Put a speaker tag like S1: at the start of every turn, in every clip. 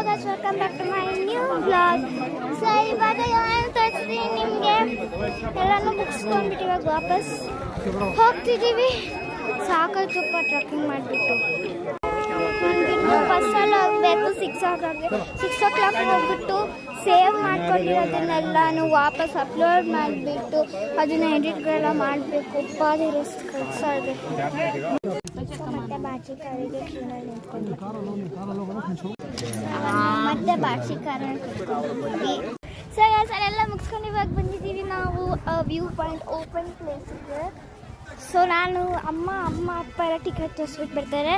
S1: Guys welcome back to my new blog. So ಇವಾಗ ಏನು ತೋರಿಸ್ತೀನಿ ನಿಮಗೆ, ಎಲ್ಲನೂ ಮುಗಿಸ್ಕೊಂಡ್ಬಿಟ್ಟು ಇವಾಗ ವಾಪಸ್ ಹೋಗ್ತಿದ್ದೀವಿ. ಸಾಕಾಯ್ತಪ್ಪ ಟ್ರಕ್ಕಿಂಗ್ ಮಾಡಿಬಿಟ್ಟು. ಒಂದು ಬಸ್ಸಲ್ಲಿ ಹೋಗಬೇಕು. 6 o'clock ಹೋಗ್ಬಿಟ್ಟು ಸೇವ್ ಮಾಡ್ಕೊಂಡಿರೋದನ್ನೆಲ್ಲನೂ ವಾಪಸ್ ಅಪ್ಲೋಡ್ ಮಾಡಿಬಿಟ್ಟು ಅದನ್ನು ಎಡಿಟ್ಗಳೆಲ್ಲ ಮಾಡಬೇಕು. ಉಪ್ಪಾದಿ ರೆಸ್ಟ್ ಕಳಿಸಬೇಕು. ಮತ್ತೆ ಬಾಚಿ ಕಾರಿಗೆ ಕ್ಯೂನಲ್ಲಿ ನಿಂತ್ಕೊಂಡು ಮತ್ತೆ ಬಾಚಿ ಕಾರನ್ನು ಕುತ್ಕೊಂಡ್ಬಿಟ್ಟು ಸರ್ ಎಲ್ಲ ಮುಗಿಸ್ಕೊಂಡು ಇವಾಗ ಬಂದಿದ್ದೀವಿ ನಾವು ವ್ಯೂ ಪಾಯಿಂಟ್ ಓಪನ್ ಪ್ಲೇಸಿಗೆ. ಸೊ ನಾನು ಅಮ್ಮ ಅಪ್ಪ ಎಲ್ಲ ಟಿಕೆಟ್ ತೋರಿಸ್ಬಿಟ್ಟು ಬರ್ತಾರೆ.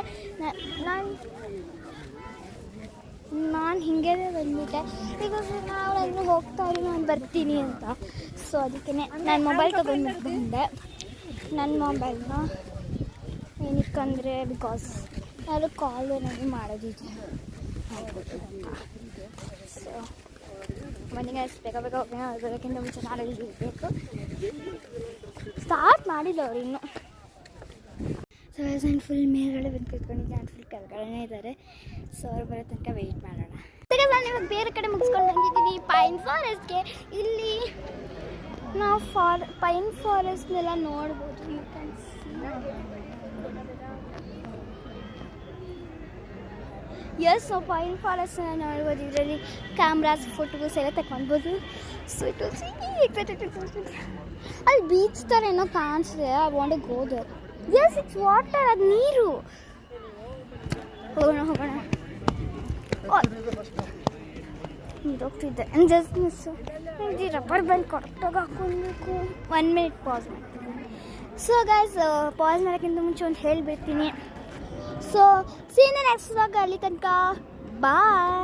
S1: ನಾನು ಹಿಂಗೆ ಬಂದ್ಬಿಟ್ಟೆ. ಬಿಕಾಸ್ ನಾವು ಅಲ್ಲಿ ಹೋಗ್ತಾ ಇರಿ ನಾನು ಬರ್ತೀನಿ ಅಂತ. ಸೊ ಅದಕ್ಕೆ ನಾನು ಮೊಬೈಲ್ ತೊಗೊಂಡ್ಬಿಟ್ಟು ಬಂದೆ. ನನ್ನ ಮೊಬೈಲ್ನ ಏನಕ್ಕಂದರೆ ಬಿಕಾಸ್ ಯಾರು ಕಾಲ್ ಏನಾದರೂ ಮಾಡೋದಿದೆ ಸೊ ಮನೆಗೆ ಬೇಗ ಹೋಗೋಣ. ಬರೋಕ್ಕಿಂತ ಮುಂಚೆ ನಾಳೆ ಇರಬೇಕು. ಸ್ಟಾರ್ಟ್ ಮಾಡಿಲ್ಲ ಅವ್ರು ಇನ್ನೂ. ಸೊ ನಾನು ಫುಲ್ ಮೇಲ್ಗಡೆ ಬಂದು ಕೂತ್ಕೊಂಡಿದ್ದೆ. ನಾನು ಫುಲ್ ಕೆಳಗಡೆ ಇದ್ದಾರೆ. ಸೊ ಅವ್ರು ಬರೋ ತನಕ ವೆಯ್ಟ್ ಮಾಡೋಣ. ನಾನು ಇವಾಗ ಬೇರೆ ಕಡೆ ಮುಗಿಸ್ಕೊಂಡು ಬಂದಿದ್ದೀನಿ ಪೈನ್ ಫಾರೆಸ್ಟ್ಗೆ. ಇಲ್ಲಿ ನಾವು ಪೈನ್ ಫಾರೆಸ್ಟ್ನೆಲ್ಲ ನೋಡ್ಬೋದು. ಯು ಕ್ಯಾನ್ ಎಸ್ ನಾವು ಪೈನ್ ಫಾರೆಸ್ಟನ್ನ ನೋಡ್ಬೋದು. ಇದರಲ್ಲಿ ಕ್ಯಾಮ್ರಾಸ್ ಫೋಟೋಸ್ ಎಲ್ಲ ತಗೊಳ್ಬೋದು. So it was excited. ಅಲ್ಲಿ ಬೀಚ್ ಥರ ಏನೋ ಕಾಣಿಸಿದೆ. I want to go there. Yes it's water, ಅದು ನೀರು. ಹೋಗೋಣ ನೀರು ಹೋಗ್ತಿದ್ದೆ. Just miss. ಇದು ರಬ್ಬರ್ ಬ್ಯಾಂಡ್ ಕರೆಕ್ಟಾಗಿ ಹಾಕ್ಕೊಳ್ಬೇಕು. 1 minute ಪಾಸ್ ಮಾಡ್ತೀನಿ. ಸೊ ಗೈಸ್ ಪಾಸ್ ಮಾಡೋಕ್ಕಿಂತ ಮುಂಚೆ ಒಂದು ಹೇಳಿಬಿಡ್ತೀನಿ. So seen next vlog. ಅಲ್ಲಿ ತನಕ ಬಾಯ್.